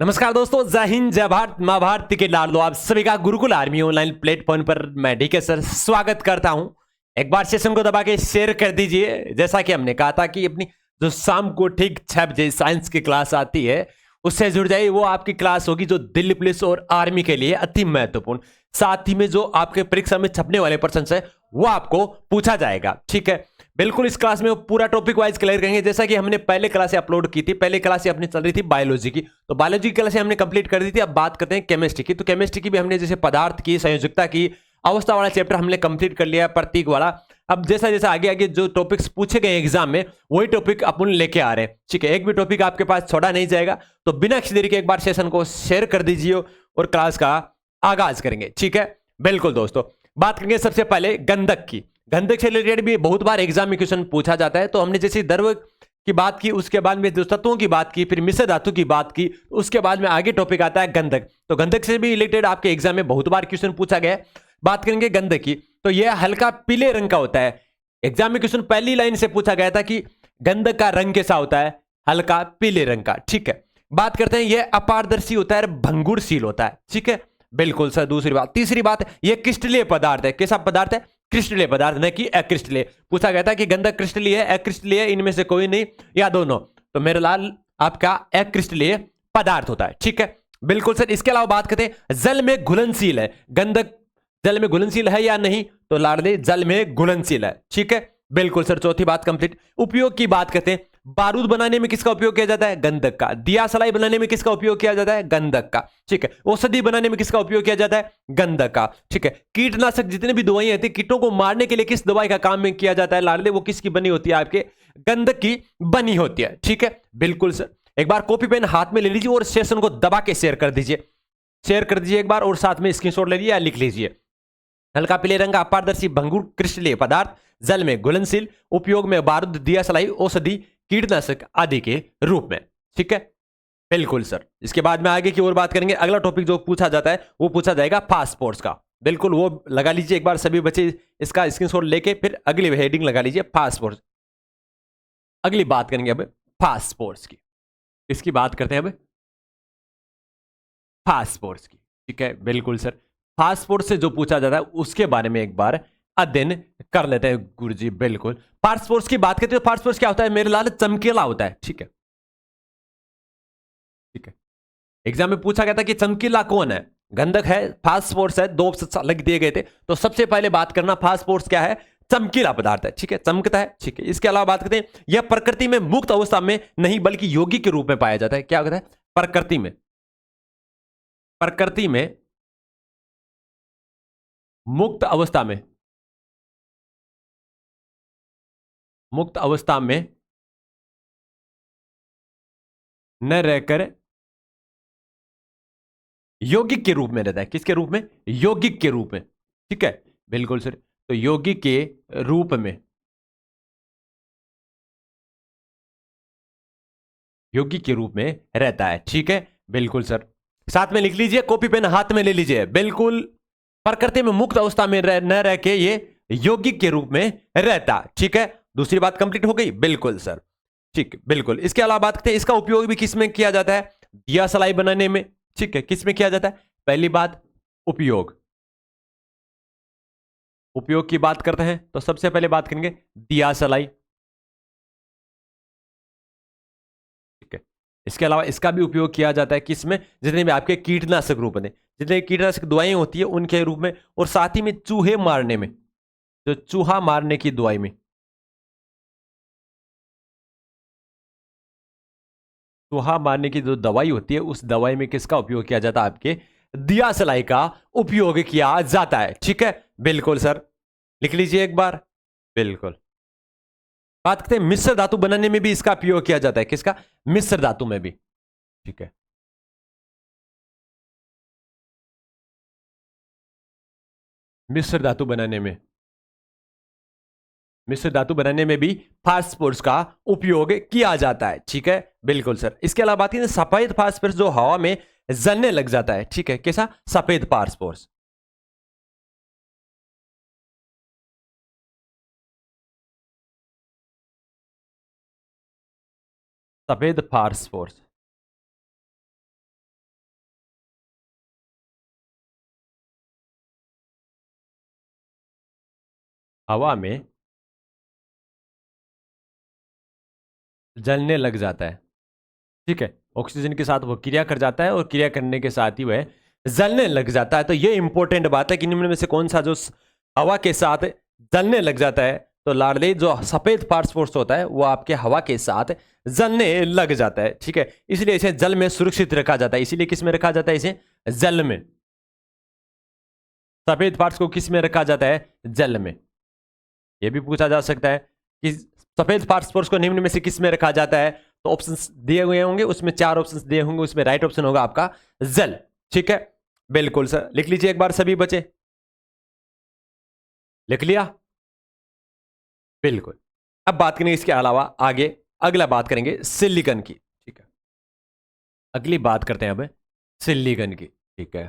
नमस्कार दोस्तों, जय हिंद, जय भारत, माँ भारती के लाडलो। आप सभी का गुरुकुल आर्मी ऑनलाइन प्लेटफॉर्म पर मैं डीके सर स्वागत करता हूं। एक बार सेशन को दबा के शेयर कर दीजिए। जैसा कि हमने कहा था कि अपनी जो शाम को ठीक 6 बजे साइंस की क्लास आती है उससे जुड़ जाइए। वो आपकी क्लास होगी जो दिल्ली पुलिस और आर्मी के लिए अति महत्वपूर्ण, साथ ही में जो आपके परीक्षा में छपने वाले प्रश्न है वो आपको पूछा जाएगा। ठीक है, बिल्कुल इस क्लास में वो पूरा टॉपिक वाइज क्लियर करेंगे। जैसा कि हमने पहले क्लास अपलोड की थी, पहले क्लास अपनी चल रही थी बायोलॉजी की, तो बायोलॉजी की क्लास हमने कंप्लीट कर दी थी। अब बात करते हैं केमिस्ट्री की। तो केमिस्ट्री की भी हमने जैसे पदार्थ की, संयोजकता की, अवस्था वाला चैप्टर हमने कंप्लीट कर लिया, प्रतीक वाला। अब जैसा जैसा आगे आगे जो टॉपिक्स पूछे गए एग्जाम में वही टॉपिक अपन लेके आ रहे हैं। ठीक है, एक भी टॉपिक आपके पास छोड़ा नहीं जाएगा। तो बिना किसी देरी के एक बार सेशन को शेयर कर दीजिए और क्लास का आगाज करेंगे। ठीक है, बिल्कुल दोस्तों, बात करेंगे सबसे पहले गंधक की। गंधक से रिलेटेड भी बहुत बार एग्जाम में क्वेश्चन पूछा जाता है। तो हमने जैसे द्रव की बात की, उसके बाद में तत्वों की बात की, फिर मिश्र धातु की बात की, उसके बाद में आगे टॉपिक आता है गंधक। तो गंधक से भी रिलेटेड आपके एग्जाम में बहुत बार क्वेश्चन पूछा गया है। बात करेंगे गंधक की, तो यह हल्का पीले रंग का होता है। एग्जाम में क्वेश्चन पहली लाइन से पूछा गया था कि गंधक का रंग कैसा होता है, हल्का पीले रंग का। ठीक है, बात करते हैं यह अपारदर्शी होता है, भंगुरशील होता है। ठीक है, बिल्कुल सर। दूसरी बात, तीसरी बात, यह क्रिस्टलीय पदार्थ है। कैसा पदार्थ है? क्रिस्टलीय पदार्थ, न कि अक्रिस्टलीय। पूछा गया था कि गंधक क्रिस्टलीय है, अक्रिस्टलीय, इनमें से कोई नहीं या दोनों। तो मेरे लाल आपका अक्रिस्टलीय पदार्थ होता है। ठीक है, बिल्कुल सर। इसके अलावा बात करते हैं जल में घुलनशील है। गंधक जल में घुलनशील है या नहीं? तो लाडले जल में घुलनशील है। ठीक है, बिल्कुल सर। चौथी बात कंप्लीट। उपयोग की बात करते हैं। बारूद बनाने में किसका उपयोग किया जाता है? गंधक का। दिया सलाई बनाने में किसका उपयोग किया जाता है? गंधक का। ठीक है, औषधि बनाने में किसका उपयोग किया जाता है? गंधक का। ठीक है, कीटनाशक जितने भी दवाई आती है, कीटों को मारने के लिए किस दवाई का काम में किया जाता है लाडले? वो किसकी बनी होती है? आपके गंधक की बनी होती है। ठीक है, बिल्कुल सर। एक बार कॉपी पेन हाथ में ले लीजिए और सेशन को दबा के शेयर कर दीजिए। शेयर कर दीजिए एक बार और साथ में स्क्रीनशॉट ले लीजिए या लिख लीजिए। हल्का पीले रंग का अपारदर्शी भंगुर क्रिस्टलीय पदार्थ, जल में घुलनशील, उपयोग में बारूद, दिया सलाई, औषधि, कीटनाशक आदि के रूप में। ठीक है, बिल्कुल सर। इसके बाद में आगे की और बात करेंगे। अगला टॉपिक जो पूछा जाता है वो पूछा जाएगा पासपोर्ट्स का। बिल्कुल वो लगा लीजिए एक बार सभी बच्चे, इसका स्क्रीनशॉट लेके फिर अगली हेडिंग लगा लीजिए, पासपोर्ट। अगली बात करेंगे अब पासपोर्ट्स की। इसकी बात करते हैं अब पासपोर्ट्स की। ठीक है, बिल्कुल सर। पासपोर्ट से जो पूछा जाता है उसके बारे में एक बार अध्ययन कर लेते हैं गुरुजी। बिल्कुल, पासपोर्ट्स की बात करते हैं। पासपोर्ट्स क्या होता है मेरे लाल? चमकीला होता है। ठीक है, ठीक है। एग्जाम में पूछा गया था कि चमकीला कौन है? गंधक है, फास्फोर्स है। दो ऑप्शन अलग दिए गए थे। तो सबसे पहले बात करना, फास्फोर्स क्या है? चमकीला पदार्थ है। ठीक है, चमकता है। ठीक है, इसके अलावा बात करते हैं यह प्रकृति में मुक्त अवस्था में नहीं बल्कि यौगिक के रूप में पाया जाता है। क्या होता है? प्रकृति में, प्रकृति में मुक्त अवस्था में, मुक्त अवस्था में न रहकर यौगिक के रूप में रहता है। किसके रूप में? यौगिक के रूप में। ठीक है, बिल्कुल सर। तो यौगिक के रूप में, यौगिक के रूप में रहता है। ठीक है, बिल्कुल सर। साथ में लिख लीजिए, कॉपी पेन हाथ में ले लीजिए। बिल्कुल, प्रकृति में मुक्त अवस्था में न रह के ये यौगिक के रूप में रहता। ठीक है, दूसरी बात कंप्लीट हो गई। बिल्कुल सर। ठीक, बिल्कुल। इसके अलावा बात करते हैं इसका उपयोग भी किस में किया जाता है? दिया सलाई बनाने में। ठीक है, किस में किया जाता है? पहली बात, उपयोग। उपयोग की बात करते हैं तो सबसे पहले बात करेंगे दिया सलाई। ठीक है, इसके अलावा इसका भी उपयोग किया जाता है किसमें? जितने भी आपके कीटनाशक रूप में, जितने कीटनाशक दवाएं होती है उनके रूप में, और साथ ही में चूहे मारने में, जो चूहा मारने की दवाई में, चूहा मारने की जो दवाई होती है उस दवाई में किसका उपयोग किया जाता है? आपके दिया सलाई का उपयोग किया जाता है। ठीक है, बिल्कुल सर। लिख लीजिए एक बार। बिल्कुल। बात करते हैं मिश्र धातु बनाने में भी इसका उपयोग किया जाता है। किसका? मिश्र धातु में भी। ठीक है, मिश्र धातु बनाने में, मिश्र धातु बनाने में भी फास्फोरस का उपयोग किया जाता है। ठीक है, बिल्कुल सर। इसके अलावा बात करें सफेद फास्फोरस जो हवा में जलने लग जाता है। ठीक है, कैसा? सफेद फास्फोरस, सफेद फास्फोरस। हवा में जलने लग जाता है, ठीक है। ऑक्सीजन के साथ वो क्रिया कर जाता है और क्रिया करने के साथ ही वह जलने लग जाता है। तो ये इंपॉर्टेंट बात है कि निम्न में से कौन सा जो हवा के साथ जलने लग जाता है, तो लाडली जो सफेद फास्फोरस होता है वो आपके हवा के साथ जलने लग जाता है, ठीक है। इसलिए इसे जल में सुरक्षित रखा जाता है। इसीलिए किस में रखा जाता है? इसे जल में। सफेद पार्ट्स को किस में रखा जाता है? जल में। यह भी पूछा जा सकता है कि सफेद फास्फोरस को निम्न में से किस में रखा जाता है, तो ऑप्शंस दिए हुए होंगे, उसमें 4 ऑप्शंस दिए होंगे, उसमें राइट ऑप्शन होगा आपका जल, ठीक है। बिल्कुल सर, लिख लीजिए एक बार सभी बच्चे, लिख लिया? बिल्कुल। अब बात करेंगे इसके अलावा आगे, अगला बात करेंगे सिलिकॉन की, ठीक है। अगली बात करते हैं अब सिलिकॉन की, ठीक है।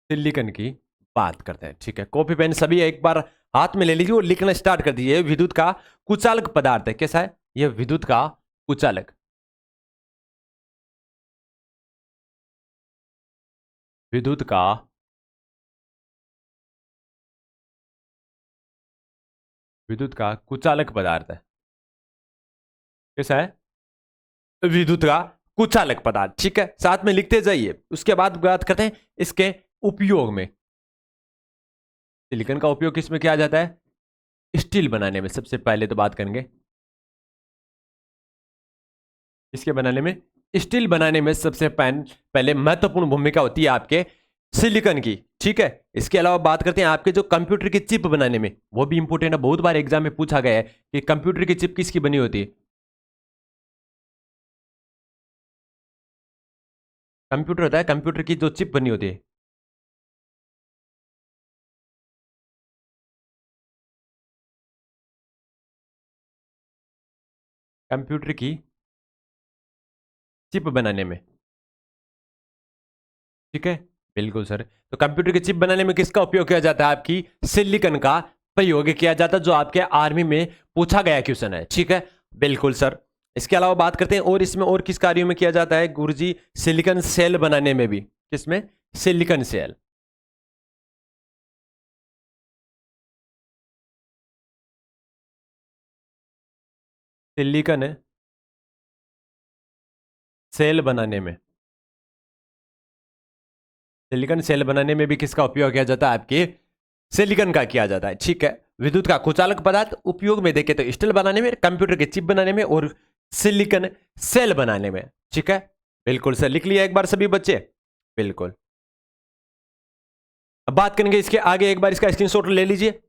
सिलिकॉन की बात करते हैं, ठीक है। कॉपी पेन सभी एक बार हाथ में ले लीजिए और लिखना स्टार्ट कर दीजिए। विद्युत का कुचालक पदार्थ है। कैसा है? यह विद्युत का कुचालक, विद्युत का विद्युत का कुचालक पदार्थ है। कैसा है? विद्युत का कुचालक पदार्थ, ठीक है। साथ में लिखते जाइए। उसके बाद बात करते हैं इसके उपयोग में। सिलिकॉन का उपयोग किसमें किया जाता है? स्टील बनाने में। सबसे पहले तो बात करेंगे इसके बनाने में, स्टील बनाने में सबसे पहले महत्वपूर्ण भूमिका होती है आपके सिलिकॉन की, ठीक है। इसके अलावा बात करते हैं आपके जो कंप्यूटर की चिप बनाने में, वो भी इंपॉर्टेंट है। बहुत बार एग्जाम में पूछा गया है कि कंप्यूटर की चिप किसकी बनी होती है? कंप्यूटर होता है, कंप्यूटर की जो चिप बनी होती है, कंप्यूटर की चिप बनाने में, ठीक है। बिल्कुल सर। तो कंप्यूटर की चिप बनाने में किसका उपयोग किया जाता है? आपकी सिलिकॉन का प्रयोग किया जाता है, जो आपके आर्मी में पूछा गया क्वेश्चन है, ठीक है। बिल्कुल सर। इसके अलावा बात करते हैं और इसमें और किस कार्यों में किया जाता है गुरुजी? सिलिकॉन सेल बनाने में भी। किसमें? Silicon cell. सिलिकॉन सेल बनाने में, सिलिकॉन सेल बनाने में भी किसका उपयोग किया जाता है? आपके सिलिकॉन का किया जाता है, ठीक है। विद्युत का कुचालक पदार्थ उपयोग में देखे तो स्टील बनाने में, कंप्यूटर की चिप बनाने में और सिलिकॉन सेल बनाने में, ठीक है। बिल्कुल सर, लिख लिया एक बार सभी बच्चे? बिल्कुल। अब बात करेंगे इसके आगे, एक बार इसका स्क्रीनशॉट ले लीजिए।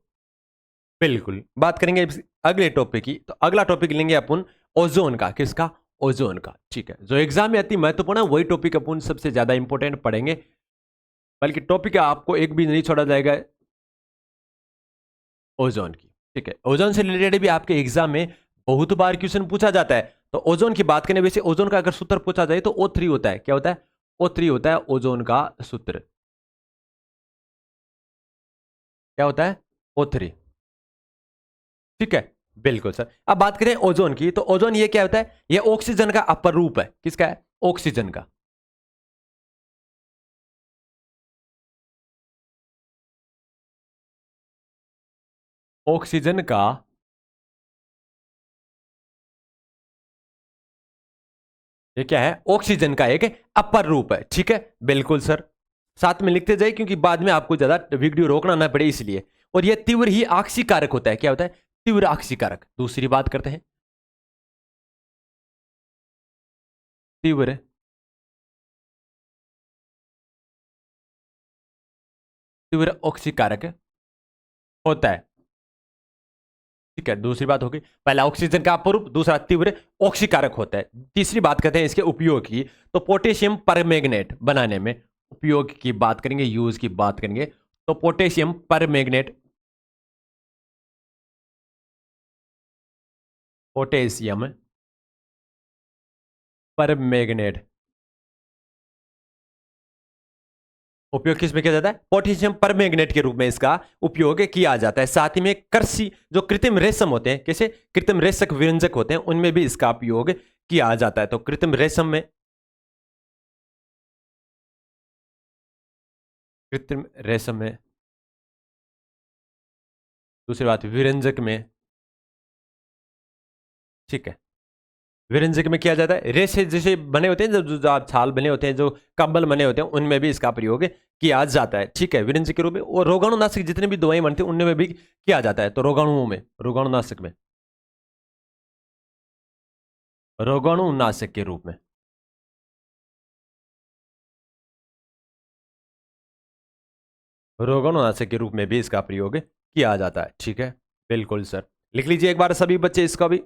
बिल्कुल, बात करेंगे अगले टॉपिक की। तो अगला टॉपिक लेंगे अपन ओजोन का। किसका? ओजोन का, ठीक है। जो एग्जाम में अति महत्वपूर्ण है वही टॉपिक अपन सबसे ज्यादा इंपॉर्टेंट पढ़ेंगे, बल्कि टॉपिक आपको एक भी नहीं छोड़ा जाएगा ओजोन की, ठीक है। ओजोन से रिलेटेड भी आपके एग्जाम में बहुत बार क्वेश्चन पूछा जाता है। तो ओजोन की बात करें, वैसे ओजोन का अगर सूत्र पूछा जाए तो O3 होता है। क्या होता है? O3 होता है ओजोन का सूत्र। क्या होता है? O3, ठीक है। बिल्कुल सर। अब बात करें ओजोन की, तो ओजोन ये क्या होता है? ये ऑक्सीजन का अपर रूप है। किसका है? ऑक्सीजन का। ऑक्सीजन का ये क्या है? ऑक्सीजन का एक अपर रूप है, ठीक है। बिल्कुल सर। साथ में लिखते जाए क्योंकि बाद में आपको ज्यादा वीडियो रोकना ना पड़े इसलिए। और यह तीव्र ही आक्सीकारक होता है। क्या होता है? तीव्र आक्सीकारक। दूसरी बात करते हैं, तीव्र तीव्र ऑक्सीकारक होता है, ठीक है। दूसरी बात होगी, पहला ऑक्सीजन का अपरूप, दूसरा तीव्र ऑक्सीकारक होता है। तीसरी बात करते हैं इसके उपयोग की। तो पोटेशियम परमैंगनेट बनाने में उपयोग की बात करेंगे, यूज की बात करेंगे। तो पोटेशियम परमैंगनेट, पोटेशियम परमैंगनेट उपयोग किस में किया जाता है? पोटेशियम परमैंगनेट के रूप में इसका उपयोग किया जाता है। साथ ही में कृषि जो कृत्रिम रेशम होते हैं, कैसे कृत्रिम रेशक व्यंजक होते हैं, उनमें भी इसका उपयोग किया जाता है। तो कृत्रिम रेशम में कृत्रिम रेशम में, दूसरी बात विरंजक में, ठीक है। विरंजक में किया जाता है, रेशे जैसे बने होते हैं जो आप छाल बने होते हैं, जो कंबल बने होते हैं, उनमें भी इसका प्रयोग किया जाता है, ठीक है, विरंजक के रूप में। और रोगाणुनाशक जितने भी दवाएं बनती हैं उनमें भी किया जाता है। तो रोगाणुओं में, रोगाणुनाशक में, रोगाणुनाशक के रूप में, रोगाणुनाशक के रूप में भी इसका प्रयोग किया जाता है, ठीक है। बिल्कुल सर, लिख लीजिए एक बार सभी बच्चे इसका भी,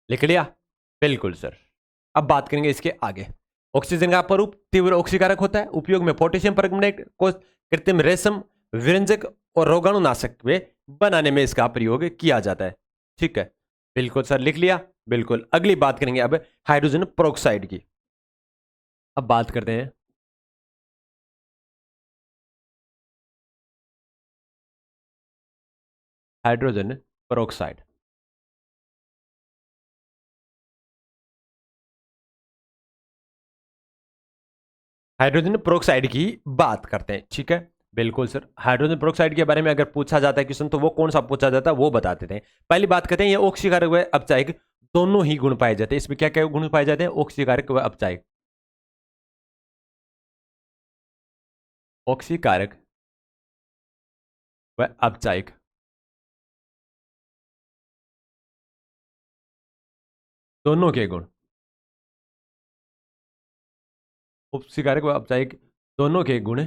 लिख लिया? बिल्कुल सर। अब बात करेंगे इसके आगे। ऑक्सीजन का अपरूप तीव्र ऑक्सीकारक होता है, उपयोग में पोटेशियम परमंगनेट को कृत्रिम रेशम, विरंजक और रोगाणुनाशक में बनाने में इसका प्रयोग किया जाता है, ठीक है। बिल्कुल सर, लिख लिया? बिल्कुल। अगली बात करेंगे अब हाइड्रोजन पेरोक्साइड की। अब बात करते हैं हाइड्रोजन पेरोक्साइड। हाइड्रोजन पेरोक्साइड की बात करते हैं, ठीक है। बिल्कुल सर, हाइड्रोजन पेरोक्साइड के बारे में अगर पूछा जाता है क्वेश्चन तो वो कौन सा पूछा जाता है वो बता देते हैं। पहली बात करते हैं, ये ऑक्सीकारक व अपचायक दोनों ही गुण पाए जाते हैं। इसमें क्या क्या गुण पाए जाते हैं? ऑक्सीकारक व अपचायक, ऑक्सीकारक व अपचायक दोनों के गुण, ऑक्सीकारक व अपचायक दोनों के गुण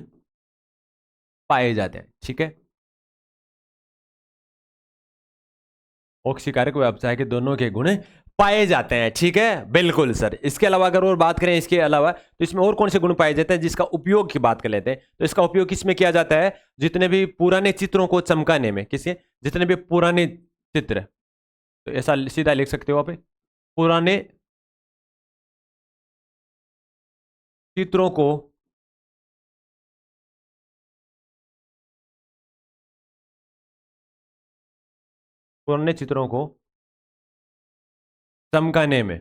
पाए जाते हैं, ठीक है। ऑक्सीकारक व अपचायक दोनों के गुण पाए जाते हैं, ठीक है। बिल्कुल सर। इसके अलावा अगर और बात करें इसके अलावा तो इसमें और कौन से गुण पाए जाते हैं जिसका उपयोग की बात कर लेते हैं। तो इसका उपयोग किसमें किया जाता है? जितने भी पुराने चित्रों को चमकाने में, किसके? जितने भी पुराने चित्र, तो ऐसा सीधा लिख सकते हो आप, पुराने चित्रों को पुराने चित्रों को चमकाने में,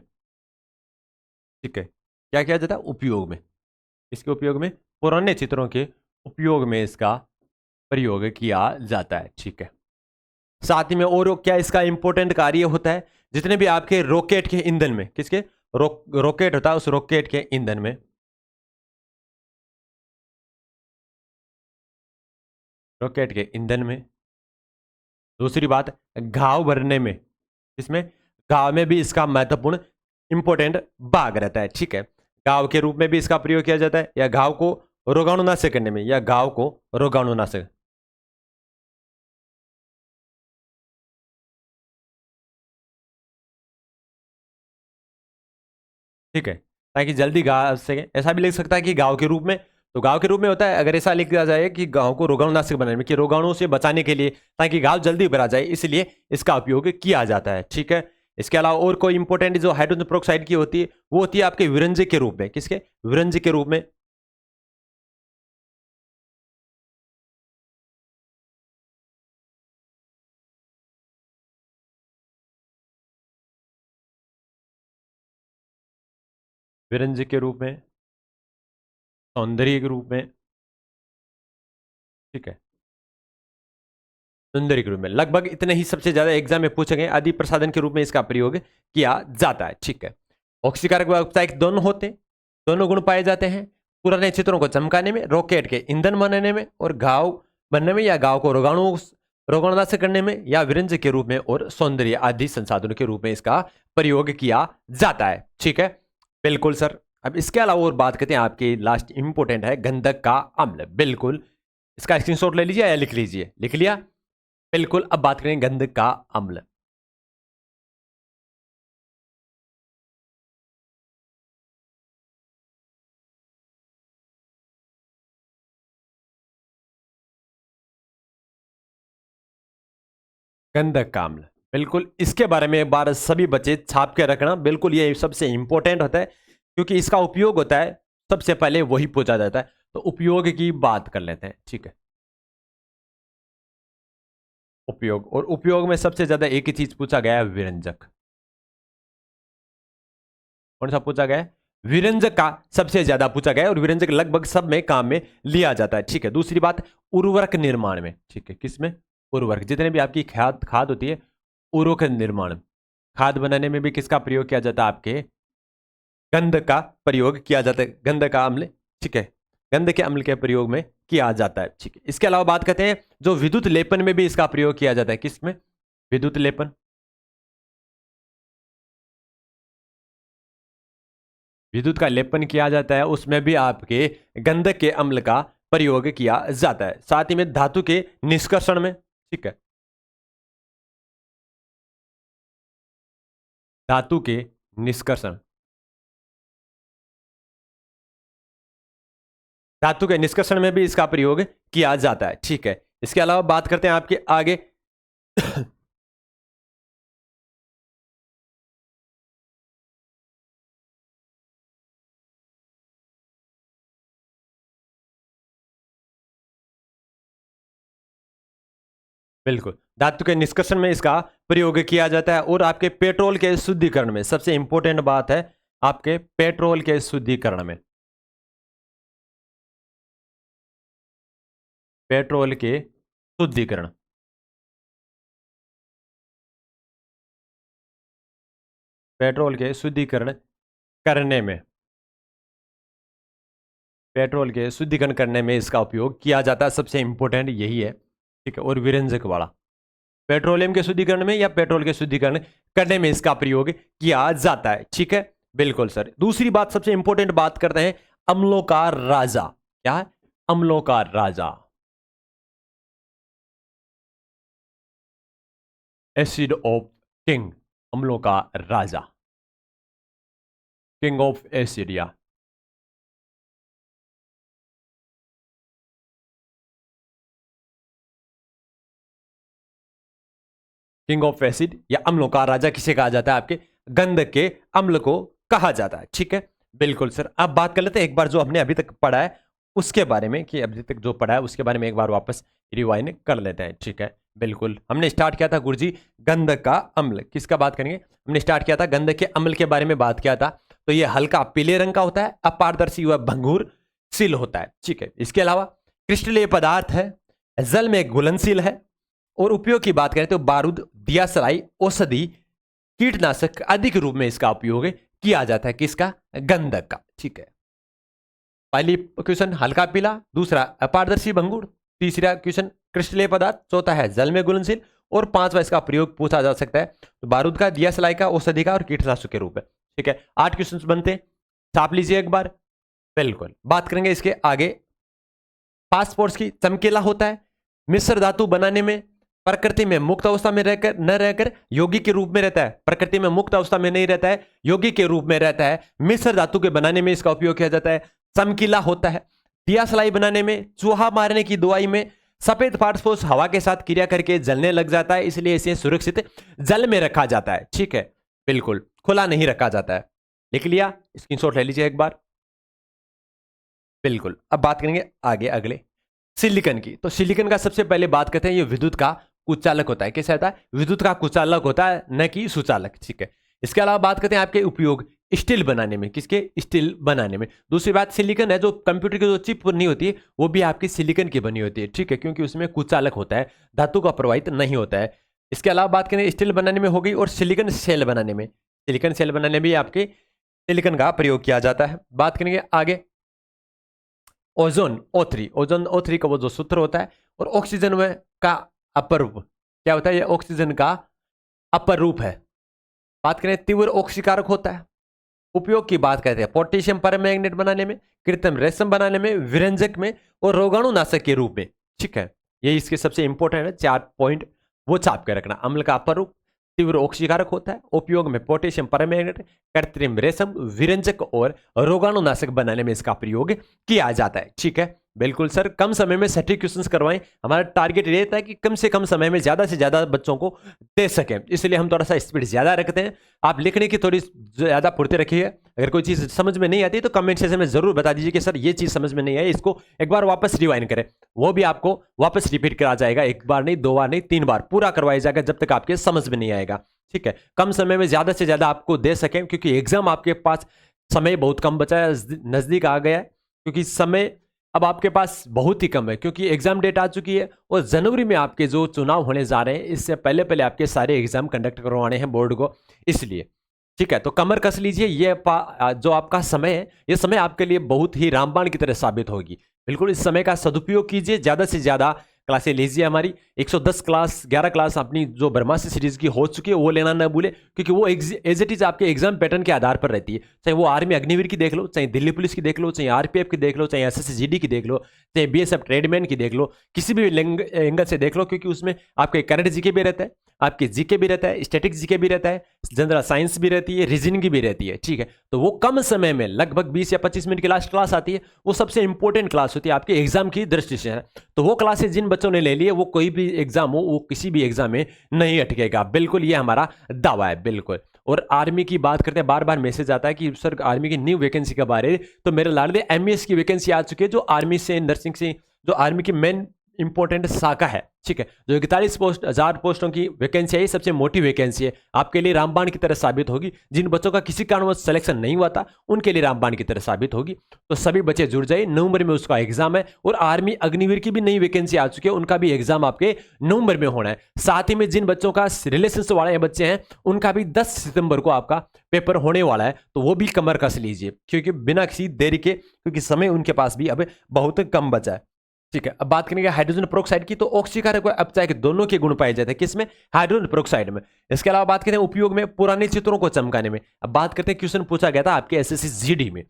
ठीक है, क्या किया जाता है? उपयोग में। इसके उपयोग में, पुराने चित्रों के उपयोग में इसका प्रयोग किया जाता है, ठीक है। साथ ही में और क्या इसका इंपॉर्टेंट कार्य होता है? जितने भी आपके रॉकेट के ईंधन में, किसके? रॉकेट होता है, उस रॉकेट के ईंधन में, रॉकेट के ईंधन में। दूसरी बात, घाव भरने में, इसमें घाव में भी इसका महत्वपूर्ण इंपॉर्टेंट भाग रहता है, ठीक है। घाव के रूप में भी इसका प्रयोग किया जाता है, या घाव को रोगाणुनाशक करने में, या घाव को रोगाणुनाशक, ठीक है, ताकि जल्दी घाव से। ऐसा भी लिख सकता है कि घाव के रूप में, तो घाव के रूप में होता है अगर ऐसा लिख दिया जाए कि घाव को रोगाणुनाशक बनाने में, कि रोगाणुओं से बचाने के लिए, ताकि घाव जल्दी भरा जाए, इसलिए इसका उपयोग किया जाता है, ठीक है। इसके अलावा और कोई इंपॉर्टेंट जो हाइड्रोजन पेरोक्साइड की होती है वो होती है आपके विरंजक के रूप में, किसके? विरंजक के रूप में। विरंजक के रूप में, सौंदर्य के रूप में, ठीक है, सौंदर्य के रूप में। लगभग इतने ही सबसे ज्यादा एग्जाम में पूछे गए। आदि प्रसाधन के रूप में इसका प्रयोग किया जाता है, ठीक है। ऑक्सीकारक व अपचायक दोनों होते हैं, दोनों गुण पाए जाते हैं पुराने चित्रों को चमकाने में, रॉकेट के ईंधन बनाने में, और घाव बनने में, या घाव को रोगाणुनाशक करने में, या विरंज के रूप में, और सौंदर्य आदि संसाधनों के रूप में इसका प्रयोग किया जाता है, ठीक है। बिल्कुल सर। अब इसके अलावा और बात करते हैं, आपकी लास्ट इंपोर्टेंट है गंधक का अम्ल। बिल्कुल, इसका स्क्रीनशॉट ले लीजिए या लिख लीजिए? लिख लिया? बिल्कुल। अब बात करें गंधक का अम्ल। गंधक का अम्ल, बिल्कुल, इसके बारे में एक बार सभी बच्चे छाप के रखना। बिल्कुल, ये सबसे इंपॉर्टेंट होता है क्योंकि इसका उपयोग होता है, सबसे पहले वही पूछा जाता है। तो उपयोग की बात कर लेते हैं, ठीक है। उपयोग, और उपयोग में सबसे ज्यादा एक ही चीज पूछा गया है, विरंजक। कौन सा पूछा गया है? विरंजक का सबसे ज्यादा पूछा गया है और विरंजक लगभग सब में काम में लिया जाता है। ठीक है, दूसरी बात, उर्वरक निर्माण में। ठीक है, किसमें? उर्वरक, जितने भी आपकी खाद खाद होती है, उर्वरक निर्माण, खाद बनाने में भी किसका प्रयोग किया जाता है? आपके गंध का प्रयोग किया जाता है, गंध का अम्ल। ठीक है, गंध के अम्ल के प्रयोग में किया जाता है। ठीक है, इसके अलावा बात करते हैं जो विद्युत लेपन में भी इसका प्रयोग किया जाता है। किसमें? विद्युत लेपन, विद्युत का लेपन किया जाता है, उसमें भी आपके गंधक के अम्ल का प्रयोग किया जाता है। साथ ही में धातु के निष्कर्षण में। ठीक है, धातु के निष्कर्षण, धातु के निष्कर्षण में भी इसका प्रयोग किया जाता है। ठीक है, इसके अलावा बात करते हैं आपके आगे बिल्कुल, धातु के निष्कर्षण में इसका प्रयोग किया जाता है और आपके पेट्रोल के शुद्धिकरण में सबसे इंपॉर्टेंट बात है, आपके पेट्रोल के शुद्धिकरण में, पेट्रोल के शुद्धिकरण, पेट्रोल के शुद्धिकरण करने में, पेट्रोल के शुद्धिकरण करने में इसका उपयोग किया जाता है। सबसे इंपॉर्टेंट यही है। ठीक है, और विरंजक वाला, पेट्रोलियम के शुद्धिकरण में या पेट्रोल के शुद्धिकरण करने में इसका प्रयोग किया जाता है। ठीक है, बिल्कुल सर। दूसरी बात, सबसे इंपॉर्टेंट बात करते हैं अम्लों का राजा। क्या है? अम्लों का राजा, एसिड ऑफ किंग, अम्लों का राजा, किंग ऑफ एसिड या किंग ऑफ एसिड या अम्लों का राजा किसे कहा जाता है? आपके गंधक के अम्ल को कहा जाता है। ठीक है, बिल्कुल सर। अब बात कर लेते हैं एक बार जो हमने अभी तक पढ़ा है उसके बारे में, कि अभी तक जो पढ़ा है उसके बारे में एक बार वापस रिवाइंड कर लेते हैं। ठीक है, बिल्कुल। हमने स्टार्ट किया था गुरुजी गंधक का अम्ल, किसका बात करेंगे? हमने स्टार्ट किया था गंधक के अम्ल के बारे में बात किया था। तो ये हल्का पीले रंग का होता है, अपारदर्शी व भंगुरशील होता है। ठीक है, इसके अलावा क्रिस्टलीय पदार्थ है, जल में घुलनशील है और उपयोग की बात करें तो बारूद, दियासलाई, औषधि, कीटनाशक अधिक रूप में इसका उपयोग किया जाता है। किसका? गंधक का। ठीक है, पहली क्वेश्चन हल्का पीला, दूसरा अपारदर्शी भंगुर, तीसरा क्वेश्चन क्रिस्टलीय पदार्थ, चौथा है जल में घुलनशील और पांचवा इसका प्रयोग पूछा जा सकता है तो बारूद का, दियासलाई का, औषधि का और कीटनाशक के रूप में। ठीक है, 8 क्वेश्चन बनते हैं, छाप लीजिए एक बार। बिल्कुल, बात करेंगे इसके आगे। फास्फोरस की चमकीला होता है, मिश्र धातु बनाने में प्रकृति में मुक्त अवस्था में रहकर न रहकर योगी के रूप में रहता है, प्रकृति में मुक्त अवस्था में नहीं रहता है, योगी के रूप में रहता है। मिश्र धातु के बनाने में इसका उपयोग किया जाता है, चमकीला होता है। दियासलाई बनाने में, चूहा मारने की दवाई में, सफेद फास्फोरस हवा के साथ क्रिया करके जलने लग जाता है, इसलिए इसे सुरक्षित जल में रखा जाता है। ठीक है, बिल्कुल, खुला नहीं रखा जाता है। लिख लिया? स्क्रीनशॉट ले लीजिए एक बार। बिल्कुल, अब बात करेंगे आगे अगले सिलिकन की। तो सिलिकन का सबसे पहले बात करते हैं, ये विद्युत का कुचालक होता है। कैसा होता है? विद्युत का कुचालक होता है, न कि सुचालक। ठीक है, इसके अलावा बात करते हैं आपके उपयोग स्टील बनाने में। किसके? स्टील बनाने में। दूसरी बात, सिलिकन है जो कंप्यूटर की जो चिप बनी होती है वो भी आपकी सिलिकन की बनी होती है। ठीक है, क्योंकि उसमें कुचालक होता है, धातु का प्रवाहित नहीं होता है। इसके अलावा बात करें स्टील बनाने में हो गई, और सिलिकन सेल बनाने में, सिलिकन सेल बनाने में आपके सिलिकन का प्रयोग किया जाता है। बात करेंगे आगे ओजोन O3, ओजोन O3 का वो जो सूत्र होता है, और ऑक्सीजन में का अपर रूप क्या होता है? ये ऑक्सीजन का अपर रूप है। बात करें तीव्र ऑक्सीकारक होता है। उपयोग की बात करते हैं पोटेशियम परमैंगनेट बनाने में, कृत्रिम रेशम बनाने में, विरंजक में और रोगाणुनाशक के रूप में। ठीक है, ये इसके सबसे इंपॉर्टेंट है, 4 पॉइंट वो छाप के रखना। अम्ल का अपर रूप तीव्र ऑक्सीकारक होता है, उपयोग में पोटेशियम परमैंगनेट, कृत्रिम रेशम, विरंजक और रोगाणुनाशक बनाने में इसका प्रयोग किया जाता है। ठीक है, बिल्कुल सर। कम समय में सटीक क्वेश्चंस करवाएं, हमारा टारगेट ये रहता है कि कम से कम समय में ज्यादा से ज्यादा बच्चों को दे सकें, इसलिए हम थोड़ा सा स्पीड ज्यादा रखते हैं। आप लिखने की थोड़ी ज्यादा फुर्ती रखिए। अगर कोई चीज समझ में नहीं आती तो कमेंट सेक्शन में जरूर बता दीजिए कि सर ये चीज समझ में नहीं आई, इसको एक बार वापस रिवाइंड करें। वो भी आपको वापस रिपीट करा जाएगा, एक बार नहीं, 2 बार नहीं, 3 बार पूरा करवाया जाएगा जब तक आपके समझ में नहीं आएगा। ठीक है, कम समय में ज्यादा से ज्यादा आपको दे सकें, क्योंकि एग्जाम आपके पास समय बहुत कम बचा है, नज़दीक आ गया है, क्योंकि समय अब आपके पास बहुत ही कम है, क्योंकि एग्जाम डेट आ चुकी है और जनवरी में आपके जो चुनाव होने जा रहे हैं, इससे पहले पहले आपके सारे एग्जाम कंडक्ट करवाने हैं बोर्ड को, इसलिए ठीक है। तो कमर कस लीजिए, ये जो आपका समय है, ये समय आपके लिए बहुत ही रामबाण की तरह साबित होगी। बिल्कुल इस समय का सदुपयोग कीजिए, ज़्यादा से ज़्यादा क्लासें लीजिए। हमारी 110 क्लास 11 क्लास अपनी जो ब्रह्मास्त्र सीरीज की हो चुकी है वो लेना ना भूले, क्योंकि वो एज इट इज आपके एग्जाम पैटर्न के आधार पर रहती है। चाहे वो आर्मी अग्निवीर की देख लो, चाहे दिल्ली पुलिस की देख लो, चाहे आरपीएफ की देख लो, चाहे एसएससी-जीडी की देख लो, चाहे बीएसएफ ट्रेडमैन की देख लो, किसी भी एंगल से देख लो, क्योंकि उसमें आपके करंट जीके भी रहता है, आपके जीके भी रहता है, स्टैटिक जीके भी रहता है, जनरल साइंस भी रहती है, रीजनिंग भी रहती है। ठीक है, तो वो कम समय में लगभग 20 या 25 मिनट की लास्ट क्लास आती है, वो सबसे इंपॉर्टेंट क्लास होती है आपके एग्जाम की दृष्टि से है। तो वो क्लासेस जिन बच्चों ने ले ली है, वो कोई भी एग्जाम हो, वो किसी भी एग्जाम में नहीं अटकेगा। बिल्कुल ये हमारा दावा है, बिल्कुल। और आर्मी की बात करते हैं, बार बार मैसेज आता है कि सर आर्मी की न्यू वैकेंसी कब आ रही है, तो मेरे लाडले एमईएस की वैकेंसी आ चुकी है, जो आर्मी से नर्सिंग से जो आर्मी की मेन इंपॉर्टेंट शाखा है। ठीक है, जो 41,000 पोस्टों की वैकेंसी है, ये सबसे मोटी वैकेंसी है, आपके लिए रामबाण की तरह साबित होगी। जिन बच्चों का किसी कारणवश सिलेक्शन नहीं हुआ था, उनके लिए रामबाण की तरह साबित होगी। तो सभी बच्चे जुड़ जाइए, नवंबर में उसका एग्जाम है, और आर्मी अग्निवीर की भी नई वैकेंसी आ चुकी है, उनका भी एग्जाम आपके नवंबर में होना है। साथ ही में जिन बच्चों का रिलेशन वाले बच्चे हैं, उनका भी 10 सितंबर को आपका पेपर होने वाला है, तो वो भी कमर कस लीजिए, क्योंकि बिना किसी देरी के, क्योंकि समय उनके पास भी अब बहुत कम बचा है। ठीक है, अब बात करेंगे हाइड्रोजन पेरोक्साइड की, तो ऑक्सीकारक व अपचायक दोनों के गुण पाए जाते हैं, किसमें? हाइड्रोजन पेरोक्साइड में। इसके अलावा बात करें उपयोग में, पुराने चित्रों को चमकाने में। अब बात करते हैं, क्वेश्चन पूछा गया था आपके एसएससी-जीडी में,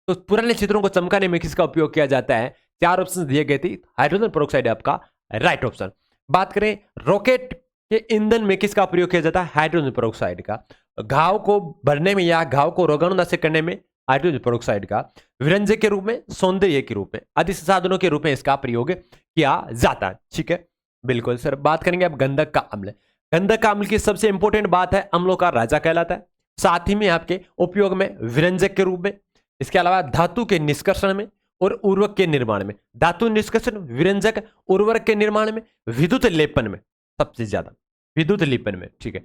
तो पुराने चित्रों को चमकाने में किसका उपयोग किया जाता है? 4 ऑप्शन दिए गए थे, हाइड्रोजन पेरोक्साइड आपका राइट ऑप्शन। बात करें रॉकेट के ईंधन में किसका प्रयोग किया जाता है? हाइड्रोजन पेरोक्साइड का। घाव को भरने में या घाव को रोगाणुनाशक करने में हाइड्रोजन पेरोक्साइड का। विरंजक के रूप में, सौंदर्य के रूप में, आदि साधनों के रूप में इसका प्रयोग किया जाता है। ठीक है, बिल्कुल सर। बात करेंगे अब गंधक का अम्ल। गंधक का अम्ल की सबसे इंपॉर्टेंट बात है, अम्लों का राजा कहलाता है। साथ ही में आपके उपयोग में विरंजक के रूप में, इसके अलावा धातु के निष्कर्षण में और उर्वरक के निर्माण में। धातु निष्कर्षण, विरंजक, उर्वरक के निर्माण में, विद्युत लेपन में, सबसे ज्यादा विद्युत लेपन में। ठीक है,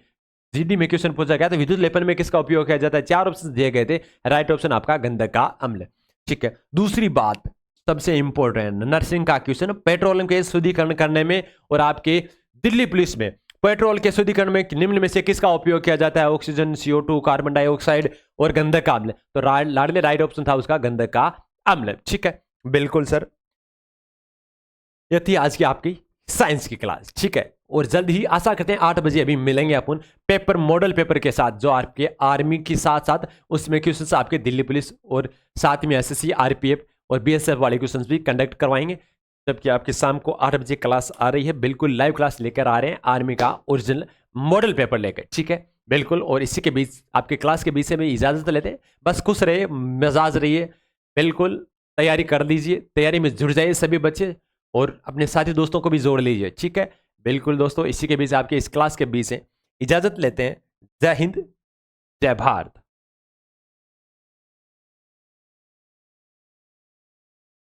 जीडी में क्वेश्चन पूछा गया तो विद्युत लेपन में किसका उपयोग किया जाता है? 4 ऑप्शन दिए गए थे, राइट ऑप्शन आपका गंधक का अम्ल। ठीक है, दूसरी बात सबसे इंपॉर्टेंट, नर्सिंग का क्वेश्चन, पेट्रोलियम के शुद्धिकरण करने में और आपके दिल्ली पुलिस में पेट्रोल के शुद्धिकरण में निम्न में से किसका उपयोग किया जाता है? ऑक्सीजन, CO2, कार्बन डाइऑक्साइड और गंधक का अम्ल। तो लाडले राइट ऑप्शन था उसका गंधक का अम्ल। ठीक है, बिल्कुल सर। यह थी आज की आपकी साइंस की क्लास। ठीक है, और जल्द ही आशा करते हैं 8 बजे अभी मिलेंगे अपन पेपर, मॉडल पेपर के साथ, जो आपके आर्मी के साथ साथ उसमें क्वेश्चंस आपके दिल्ली पुलिस और साथ में एसएससी, आरपीएफ और बीएसएफ वाले क्वेश्चंस भी कंडक्ट करवाएंगे। जबकि आपके शाम को 8 बजे क्लास आ रही है, बिल्कुल लाइव क्लास लेकर आ रहे हैं आर्मी का ओरिजिनल मॉडल पेपर लेकर। ठीक है, बिल्कुल। और इसी के बीच आपके क्लास के बीच से भी इजाजत लेते हैं। बस खुश रहिए, मिजाज रहिए, बिल्कुल तैयारी कर लीजिए, तैयारी में जुड़ जाइए सभी बच्चे, और अपने साथी दोस्तों को भी जोड़ लीजिए। ठीक है, बिल्कुल दोस्तों, इसी के बीच आपके इस क्लास के बीच से इजाजत लेते हैं। जय हिंद, जय भारत।